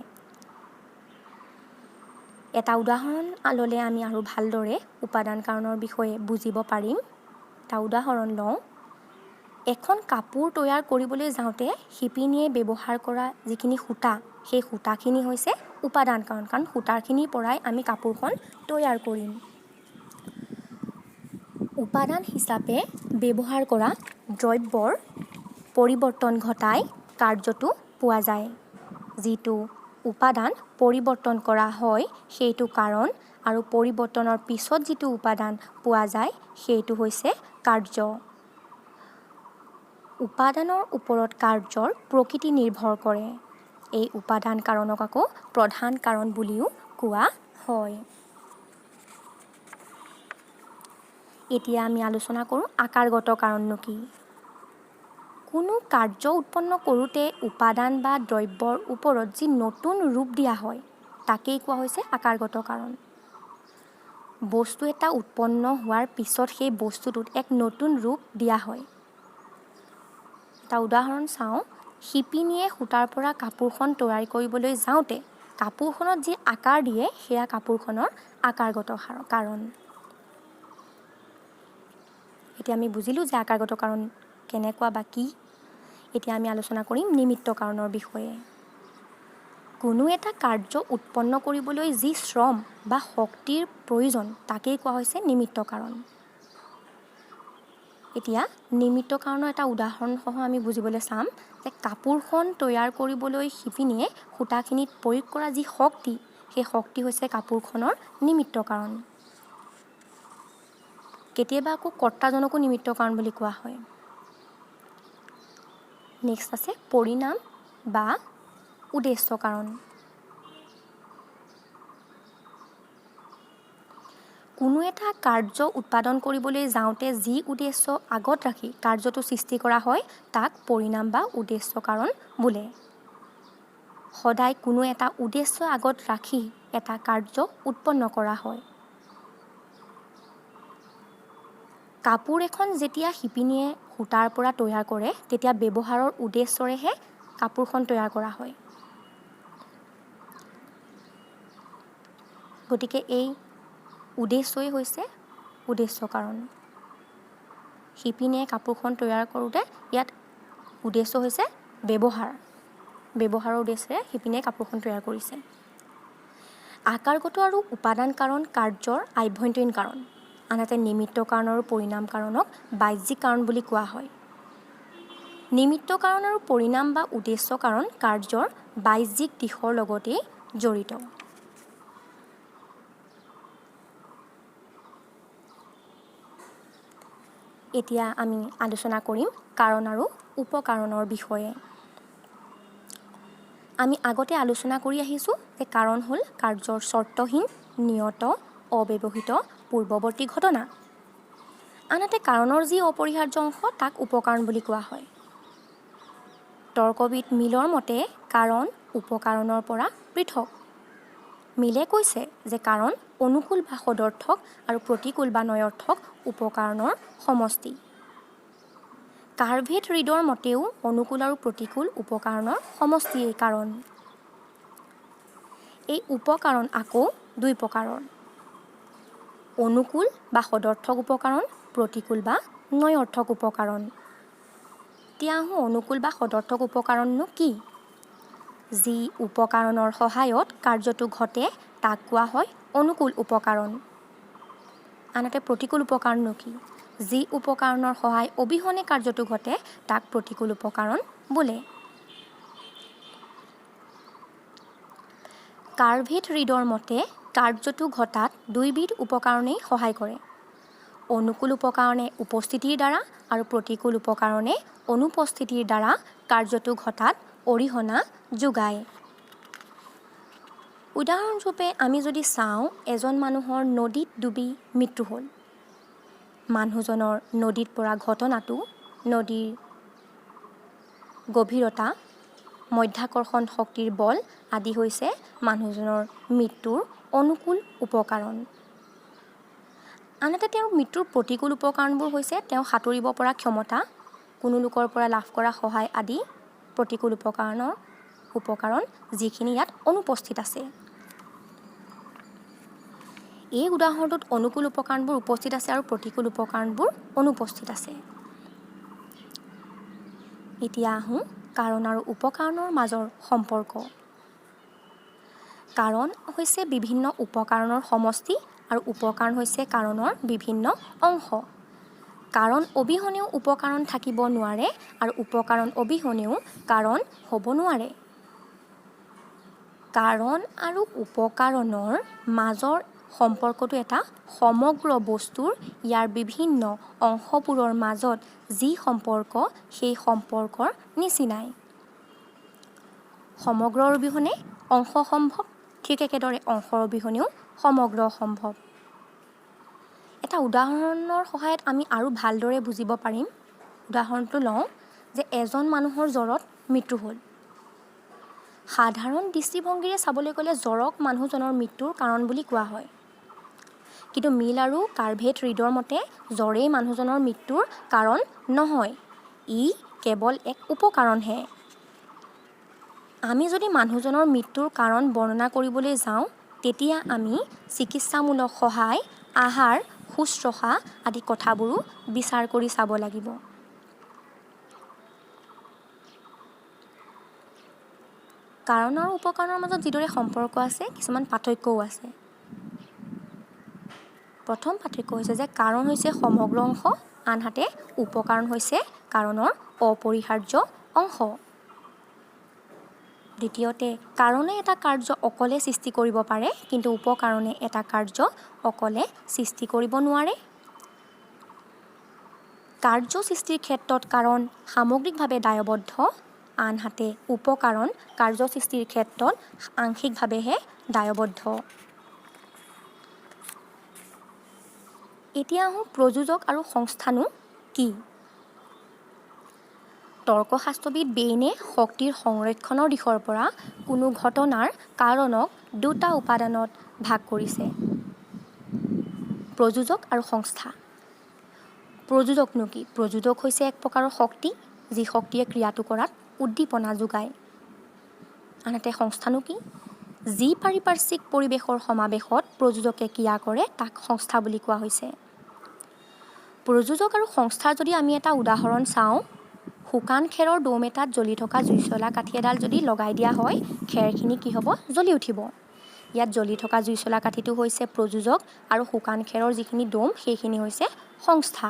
এটা উদাহৰণ ল'লে আমি আৰু ভালদৰে উপাদান কাৰণৰ বিষয়ে বুজিব পাৰিম। এটা উদাহৰণ লওঁ। এখন কাপোৰ তৈয়াৰ কৰিবলৈ যাওঁতে শিপিনীয়ে ব্যৱহাৰ কৰা যিখিনি সূতা, সেই সূতাখিনি হৈছে উপাদান কাৰণ, কাৰণ সূতাখিনিৰ পৰাই আমি কাপোৰখন তৈয়াৰ কৰিম। উপাদান হিচাপে ব্যৱহাৰ কৰা দ্ৰব্যৰ পৰিৱৰ্তন ঘটাই কাৰ্যটো পোৱা যায়। যিটো উপাদান পৰিৱৰ্তন কৰা হয় সেইটো কাৰণ, আৰু পৰিৱৰ্তনৰ পিছত যিটো উপাদান পোৱা যায় সেইটো হৈছে কাৰ্য। উপাদানৰ ওপৰত কাৰ্যৰ প্ৰকৃতি নিৰ্ভৰ কৰে। এই উপাদান কাৰণক আকৌ প্ৰধান কাৰণ বুলিও কোৱা হয়। এতিয়া আমি আলোচনা কৰোঁ আকাৰগত কাৰণনো কি? কোনো কাৰ্য উৎপন্ন কৰোঁতে উপাদান বা দ্ৰব্যৰ ওপৰত যি নতুন ৰূপ দিয়া হয় তাকেই কোৱা হৈছে আকাৰগত কাৰণ। বস্তু এটা উৎপন্ন হোৱাৰ পিছত সেই বস্তুটোত এক নতুন ৰূপ দিয়া হয়। এটা উদাহৰণ চাওঁ। শিপিনীয়ে সূতাৰ পৰা কাপোৰখন তৈয়াৰ কৰিবলৈ যাওঁতে কাপোৰখনত যি আকাৰ দিয়ে সেয়া কাপোৰখনৰ আকাৰগত কাৰণ। এতিয়া আমি বুজিলোঁ যে আকাৰগত কাৰণ কেনেকুৱা বা কি। এতিয়া আমি আলোচনা কৰিম নিমিত্ত কাৰণৰ বিষয়ে। কোনো এটা কাৰ্য উৎপন্ন কৰিবলৈ যি শ্ৰম বা শক্তিৰ প্ৰয়োজন তাকেই কোৱা হৈছে নিমিত্ত কাৰণ। এতিয়া নিমিত্ত কাৰণৰ এটা উদাহৰণসহ আমি বুজিবলৈ চাম যে কাপোৰখন তৈয়াৰ কৰিবলৈ শিপিনীয়ে সূতাখিনিত প্ৰয়োগ কৰা যি শক্তি সেই শক্তি হৈছে কাপোৰখনৰ নিমিত্ত কাৰণ। কেতিয়াবা আকৌ কৰ্তাজনকো নিমিত্ত কাৰণ বুলি কোৱা হয়। নেক্সট আছে পৰিণাম বা উদ্দেশ্য কাৰণ। কোনো এটা কাৰ্য উৎপাদন কৰিবলৈ যাওঁতে যি উদ্দেশ্য আগত ৰাখি কাৰ্যটো সৃষ্টি কৰা হয় তাক পৰিণাম বা উদ্দেশ্য কাৰণ বোলে। সদায় কোনো এটা উদ্দেশ্য আগত ৰাখি এটা কাৰ্য উৎপন্ন কৰা হয়। কাপোৰ এখন যেতিয়া শিপিনীয়ে সূতাৰ পৰা তৈয়াৰ কৰে তেতিয়া ব্যৱহাৰৰ উদ্দেশ্যৰেহে কাপোৰখন তৈয়াৰ কৰা হয়। গতিকে এই উদ্দেশ্যই হৈছে উদ্দেশ্য কাৰণ। শিপিনীয়ে কাপোৰখন তৈয়াৰ কৰোঁতে ইয়াত উদ্দেশ্য হৈছে ব্যৱহাৰৰ উদ্দেশ্যে শিপিনীয়ে কাপোৰখন তৈয়াৰ কৰিছে। আকাৰগত আৰু উপাদান কাৰণ কাৰ্যৰ আভ্যন্তৰীণ কাৰণ। আনহাতে নিমিত্ত কাৰণ আৰু পৰিণাম কাৰণক বাহ্যিক কাৰণ বুলি কোৱা হয়। নিমিত্ত কাৰণ আৰু পৰিণাম বা উদ্দেশ্য কাৰণ কাৰ্যৰ বাহ্যিক দিশৰ লগতেই জড়িত। এতিয়া আমি আলোচনা কৰিম কাৰণ আৰু উপকাৰণৰ বিষয়ে। আমি আগতে আলোচনা কৰি আহিছোঁ যে কাৰণ হ'ল কাৰ্যৰ চৰ্তহীন, নিয়ত, অব্যৱহৃত পূৰ্বৱৰ্তী ঘটনা। আনহাতে কাৰণৰ যি অপৰিহাৰ্য অংশ তাক উপকাৰণ বুলি কোৱা হয়। তৰ্কবিদ মিলৰ মতে কাৰণ উপকাৰণৰ পৰা পৃথক। মিলে কৈছে যে কাৰণ অনুকূল বা সদৰ্থক আৰু প্ৰতিকূল বা নঞৰ্থক উপকাৰণৰ সমষ্টি। কাৰ্ভেট ৰিডৰ মতেও অনুকূল আৰু প্ৰতিকূল উপকাৰণৰ সমষ্টিয়েই কাৰণ। এই উপকাৰণ আকৌ দুই প্ৰকাৰৰ। অনুকূল বা সদৰ্থক উপকাৰণ, প্ৰতিকূল বা নঞৰ্থক উপকাৰণ। এতিয়া আহোঁ অনুকূল বা সদৰ্থক উপকাৰণনো কি? যি উপকাৰণৰ সহায়ত কাৰ্যটো ঘটে তাক কোৱা হয় অনুকূল উপকাৰণ। আনহাতে প্ৰতিকূল উপকাৰণনো কি? যি উপকাৰণৰ সহায় অবিহনে কাৰ্যটো ঘটে তাক প্ৰতিকূল উপকাৰণ বোলে। কাৰ্ভেট ৰিডৰ মতে কাৰ্যটো ঘটাত দুইবিধ উপকাৰণেই সহায় কৰে। অনুকূল উপকাৰণে উপস্থিতিৰ দ্বাৰা আৰু প্ৰতিকূল উপকাৰণে অনুপস্থিতিৰ দ্বাৰা কাৰ্যটো ঘটাত অৰিহণা যোগায়। উদাহৰণস্বৰূপে আমি যদি চাওঁ এজন মানুহৰ নদীত ডুবি মৃত্যু হ'ল। মানুহজনৰ নদীত পৰা ঘটনাটো নদীৰ গভীৰতা, মধ্যাকৰ্ষণ শক্তিৰ বল আদি হৈছে মানুহজনৰ মৃত্যুৰ অনুকূল উপকাৰণ। আনহাতে তেওঁৰ মৃত্যুৰ প্ৰতিকূল উপকাৰণবোৰ হৈছে তেওঁ সাঁতুৰিব পৰা ক্ষমতা, কোনো লোকৰ পৰা লাভ কৰা সহায় আদি প্ৰতিকূল উপকাৰণ যিখিনি ইয়াত অনুপস্থিত আছে। এই উদাহৰণটোত অনুকূল উপকাৰণবোৰ উপস্থিত আছে আৰু প্ৰতিকূল উপকাৰণবোৰ অনুপস্থিত আছে। এতিয়া আহোঁ কাৰণ আৰু উপকাৰণৰ মাজৰ সম্পৰ্ক। কাৰণ হৈছে বিভিন্ন উপকাৰণৰ সমষ্টি আৰু উপকাৰণ হৈছে কাৰণৰ বিভিন্ন অংশ। কাৰণ অবিহনেও উপকাৰণ থাকিব নোৱাৰে আৰু উপকাৰণ অবিহনেও কাৰণ হ'ব নোৱাৰে। কাৰণ আৰু উপকাৰণৰ মাজৰ সম্পৰ্কটো এটা সমগ্ৰ বস্তুৰ ইয়াৰ বিভিন্ন অংশবোৰৰ মাজত যি সম্পৰ্ক সেই সম্পৰ্কৰ নিচিনাই। সমগ্ৰৰ অবিহনে অংশ সম্ভৱ, ঠিক একেদৰে অংশৰ অবিহনেও সমগ্ৰ সম্ভৱ। এটা উদাহৰণৰ সহায়ত আমি আৰু ভালদৰে বুজিব পাৰিম। উদাহৰণটো লওঁ যে এজন মানুহৰ জ্বৰত মৃত্যু হ'ল। সাধাৰণ দৃষ্টিভংগীৰে চাবলৈ গ'লে জ্বৰক মানুহজনৰ মৃত্যুৰ কাৰণ বুলি কোৱা হয়। কিন্তু মিল আৰু কাৰ্ভেট ৰিডৰ মতে জ্বৰেই মানুহজনৰ মৃত্যুৰ কাৰণ নহয়, ই কেৱল এক উপকাৰণহে। আমি যদি মানুহজনৰ মৃত্যুৰ কাৰণ বৰ্ণনা কৰিবলৈ যাওঁ তেতিয়া আমি চিকিৎসামূলক সহায়, আহাৰ, শুশ্ৰূষা আদি কথাবোৰো বিচাৰ কৰি চাব লাগিব। কাৰণ আৰু উপকাৰণৰ মাজত যিদৰে সম্পৰ্ক আছে কিছুমান পাৰ্থক্যও আছে। প্ৰথম পাৰ্থক্য হৈছে যে কাৰণ হৈছে সমগ্ৰ অংশ, আনহাতে উপকাৰণ হৈছে কাৰণৰ অপৰিহাৰ্য অংশ। দ্বিতীয়তে কাৰণে এটা কাৰ্য অকলে সৃষ্টি কৰিব পাৰে কিন্তু উপকাৰণে এটা কাৰ্য অকলে সৃষ্টি কৰিব নোৱাৰে। কাৰ্য সৃষ্টিৰ ক্ষেত্ৰত কাৰণ সামগ্ৰিকভাৱে দায়বদ্ধ, আনহাতে উপকাৰণ কাৰ্য সৃষ্টিৰ ক্ষেত্ৰত আংশিকভাৱেহে দায়বদ্ধ। এতিয়া আহোঁ প্ৰযোজক আৰু সংস্থানো কি? তৰ্কশাস্ত্ৰবিদ বেইনে শক্তিৰ সংৰক্ষণৰ দিশৰ পৰা কোনো ঘটনাৰ কাৰণক দুটা উপাদানত ভাগ কৰিছে: প্ৰযোজক আৰু সংস্থা। প্ৰযোজকনো কি? প্ৰযোজক হৈছে এক প্ৰকাৰৰ শক্তি যি শক্তিয়ে ক্ৰিয়াটো কৰাত উদ্দীপনা যোগায়। আনহাতে সংস্থানো কি? যি পাৰিপাৰ্শ্বিক পৰিৱেশৰ সমাৱেশত প্ৰযোজকে ক্ৰিয়া কৰে তাক সংস্থা বুলি কোৱা হৈছে। প্ৰযোজক আৰু সংস্থাৰ যদি আমি এটা উদাহৰণ চাওঁ, শুকান খেৰৰ দম এটাত জ্বলি থকা জুইশলা কাঠি এডাল যদি লগাই দিয়া হয়, খেৰখিনি কি হ'ব? জ্বলি উঠিব। ইয়াত জ্বলি থকা জুইশলা কাঠিটো হৈছে প্ৰযোজক আৰু শুকান খেৰৰ যিখিনি দম সেইখিনি হৈছে সংস্থা।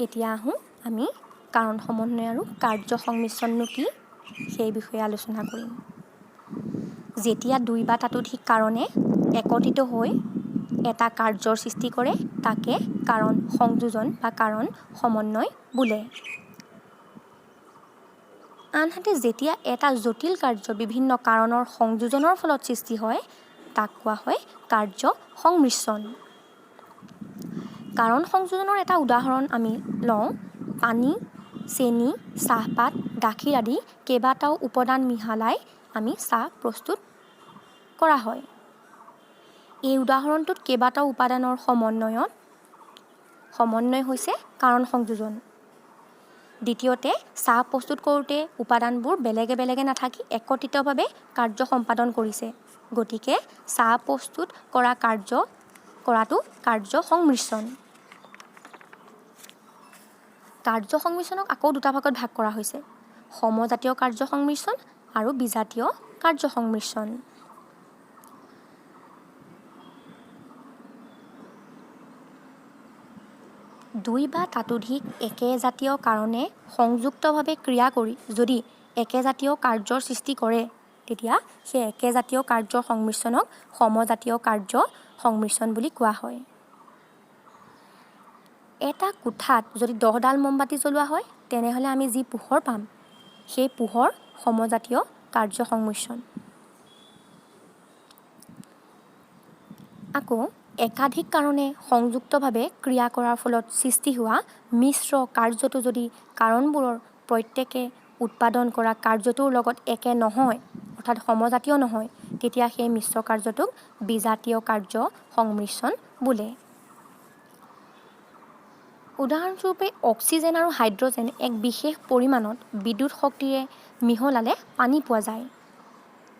এতিয়া আহোঁ আমি কাৰণ সমন্বয় আৰু কাৰ্য সংমিশ্ৰণনো কি সেই বিষয়ে আলোচনা কৰিম। যেতিয়া দুই বা ততোধিক কাৰণে একত্ৰিত হৈ এটা কাৰ্যৰ সৃষ্টি কৰে তাকে কাৰণ সংযোজন বা কাৰণ সমন্বয় বোলে। আনহাতে যেতিয়া এটা জটিল কাৰ্য বিভিন্ন কাৰণৰ সংযোজনৰ ফলত সৃষ্টি হয় তাক কোৱা হয় কাৰ্য সংমিশ্ৰণ। কাৰণ সংযোজনৰ এটা উদাহৰণ আমি লওঁ, পানী, চেনি, চাহপাত, গাখীৰ আদি কেইবাটাও উপাদান মিহলাই আমি চাহ প্ৰস্তুত কৰা হয়। এই উদাহৰণটোত কেইবাটাও উপাদানৰ সমন্বয় হৈছে কাৰণ সংযোজন। দ্বিতীয়তে চাহ প্ৰস্তুত কৰোঁতে উপাদানবোৰ বেলেগে বেলেগে নাথাকি একত্ৰিতভাৱে কাৰ্য সম্পাদন কৰিছে, গতিকে চাহ প্ৰস্তুত কৰাটো কাৰ্য সংমিশ্ৰণ। কাৰ্য সংমিশ্ৰণক আকৌ দুটা ভাগত ভাগ কৰা হৈছে: সমজাতীয় কাৰ্য সংমিশ্ৰণ আৰু বিজাতীয় কাৰ্য সংমিশ্ৰণ। দুই বা ততোধিক একেজাতীয় কাৰণে সংযুক্তভাৱে ক্ৰিয়া কৰি যদি একেজাতীয় কাৰ্যৰ সৃষ্টি কৰে তেতিয়া সেই একেজাতীয় কাৰ্যৰ সংমিশ্ৰণক সমজাতীয় কাৰ্য সংমিশ্ৰণ বুলি কোৱা হয়। এটা কোঠাত যদি 10ডাল মমবাতি জ্বলোৱা হয় তেনেহ'লে আমি যি পোহৰ পাম সেই পোহৰ সমজাতীয় কাৰ্য সংমিশ্ৰণ। আকৌ একাধিক কাৰণে সংযুক্তভাৱে ক্ৰিয়া কৰাৰ ফলত সৃষ্টি হোৱা মিশ্ৰ কাৰ্যটো যদি কাৰণবোৰৰ প্ৰত্যেকে উৎপাদন কৰা কাৰ্যটোৰ লগত একে নহয় অৰ্থাৎ সমজাতীয় নহয় তেতিয়া সেই মিশ্ৰ কাৰ্যটোক বিজাতীয় কাৰ্য সংমিশ্ৰণ বোলে। উদাহৰণস্বৰূপে অক্সিজেন আৰু হাইড্ৰজেন এক বিশেষ পৰিমাণত বিদ্যুৎ শক্তিৰে মিহলালে পানী পোৱা যায়।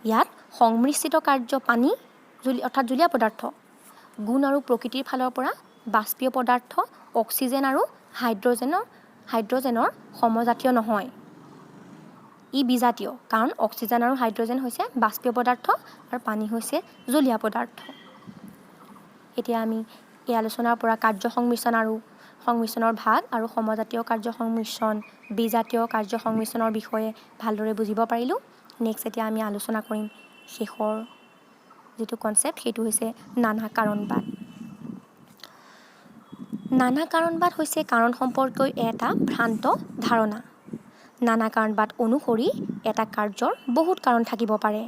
ইয়াত সংমিশ্ৰিত কাৰ্য পানী অৰ্থাৎ জলীয় পদাৰ্থ গুণ আৰু প্ৰকৃতিৰ ফালৰ পৰা বাষ্পীয় পদাৰ্থ অক্সিজেন আৰু হাইড্ৰজেনৰ সমজাতীয় নহয়। ই বিজাতীয় কাৰণ অক্সিজেন আৰু হাইড্ৰজেন হৈছে বাষ্পীয় পদাৰ্থ আৰু পানী হৈছে জলীয় পদাৰ্থ। এতিয়া আমি এই আলোচনাৰ পৰা কাৰ্য সংমিশ্ৰণৰ ভাগ আৰু সমজাতীয় কাৰ্য সংমিশ্ৰণ, বিজাতীয় কাৰ্য সংমিশ্ৰণৰ বিষয়ে ভালদৰে বুজিব পাৰিলোঁ। নেক্সট এতিয়া আমি আলোচনা কৰিম শেষৰ যিটো কনচেপ্ট সেইটো হৈছে নানা কাৰণবাদ। নানা কাৰণবাদ হৈছে কাৰণ সম্পৰ্কীয় এটা ভ্ৰান্ত ধাৰণা। নানা কাৰণবাদ অনুসৰি এটা কাৰ্যৰ বহুত কাৰণ থাকিব পাৰে।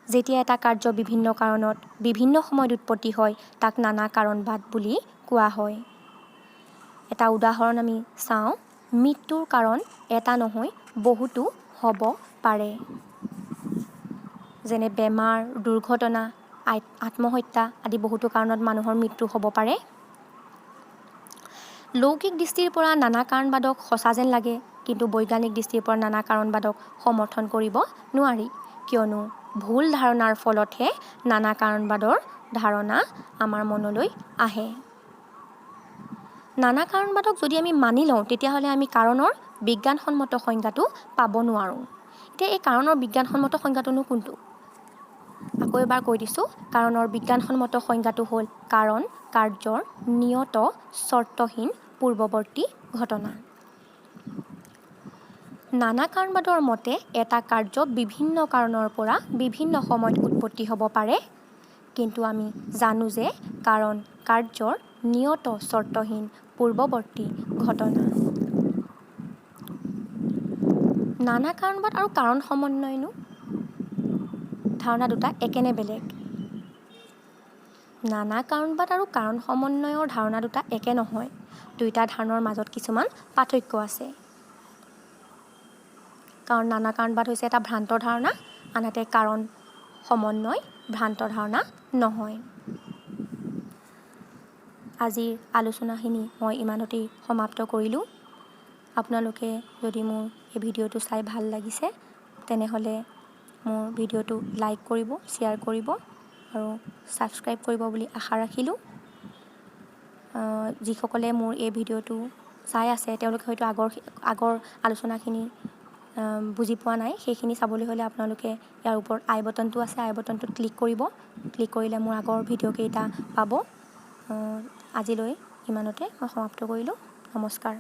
যেতিয়া এটা কাৰ্য বিভিন্ন কাৰণত বিভিন্ন সময়ত উৎপত্তি হয় তাক নানা কাৰণবাদ বুলি কোৱা হয়। এটা উদাহৰণ আমি চাওঁ, মৃত্যুৰ কাৰণ এটা নহয় বহুতো হ'ব পাৰে। যেনে বেমাৰ, দুৰ্ঘটনা, আত্মহত্যা আদি বহুতো কাৰণত মানুহৰ মৃত্যু হ'ব পাৰে। লৌকিক দৃষ্টিৰ পৰা নানা কাৰণবাদক সঁচা যেন লাগে, কিন্তু বৈজ্ঞানিক দৃষ্টিৰ পৰা নানা কাৰণবাদক সমৰ্থন কৰিব নোৱাৰি, কিয়নো ভুল ধাৰণাৰ ফলতহে নানা কাৰণবাদৰ ধাৰণা আমাৰ মনলৈ আহে। নানা কাৰণবাদক যদি আমি মানি লওঁ তেতিয়াহ'লে আমি কাৰণৰ বিজ্ঞানসন্মত সংজ্ঞাটো পাব নোৱাৰোঁ। এতিয়া এই কাৰণৰ বিজ্ঞানসন্মত সংজ্ঞাটোনো কোনটো? আকৌ এবাৰ কৈ দিছোঁ, কাৰণৰ বিজ্ঞানসন্মত সংজ্ঞাটো হ'ল কাৰণ কাৰ্যৰ নিয়ত চৰ্তহীন পূৰ্ৱৱৰ্তী ঘটনা। নানা কাৰণবাদৰ মতে এটা কাৰ্য বিভিন্ন কাৰণৰ পৰা বিভিন্ন সময়ত উৎপত্তি হ'ব পাৰে, কিন্তু আমি জানো যে কাৰণ কাৰ্যৰ নিয়ত চৰ্তহীন পূৰ্বৱৰ্তী ঘটনা। নানা কাৰণবাদ আৰু কাৰণ সমন্বয়নো ধাৰণা দুটা একে নে বেলেগ? নানা কাৰণবাদ আৰু কাৰণ সমন্বয়ৰ ধাৰণা দুটা একে নহয়। দুয়োটা ধাৰণাৰ মাজত কিছুমান পাৰ্থক্য আছে। কাৰণ নানা কাৰণবাদ হৈছে এটা ভ্ৰান্ত ধাৰণা, আনহাতে কাৰণ সমন্বয় ভ্ৰান্ত ধাৰণা নহয়। আজিৰ আলোচনাখিনি মই ইমানতেই সমাপ্ত কৰিলোঁ। আপোনালোকে যদি মোৰ এই ভিডিঅ'টো চাই ভাল লাগিছে, তেনেহ'লে মোৰ ভিডিঅ'টো লাইক কৰিব, শ্বেয়াৰ কৰিব আৰু ছাবস্ক্ৰাইব কৰিব বুলি আশা ৰাখিলোঁ। যিসকলে মোৰ এই ভিডিঅ'টো চাই আছে, তেওঁলোকে হয়তো আগৰ আলোচনাখিনি বুজি পোৱা নাই। সেইখিনি চাবলৈ হ'লে আপোনালোকে ইয়াৰ ওপৰত আই বটনটো আছে, আই বটনটোত ক্লিক কৰিব। ক্লিক কৰিলে মোৰ আগৰ ভিডিঅ'কেইটা পাব। আজিলৈ ইমানতে মই সমাপ্ত কৰিলোঁ। নমস্কাৰ।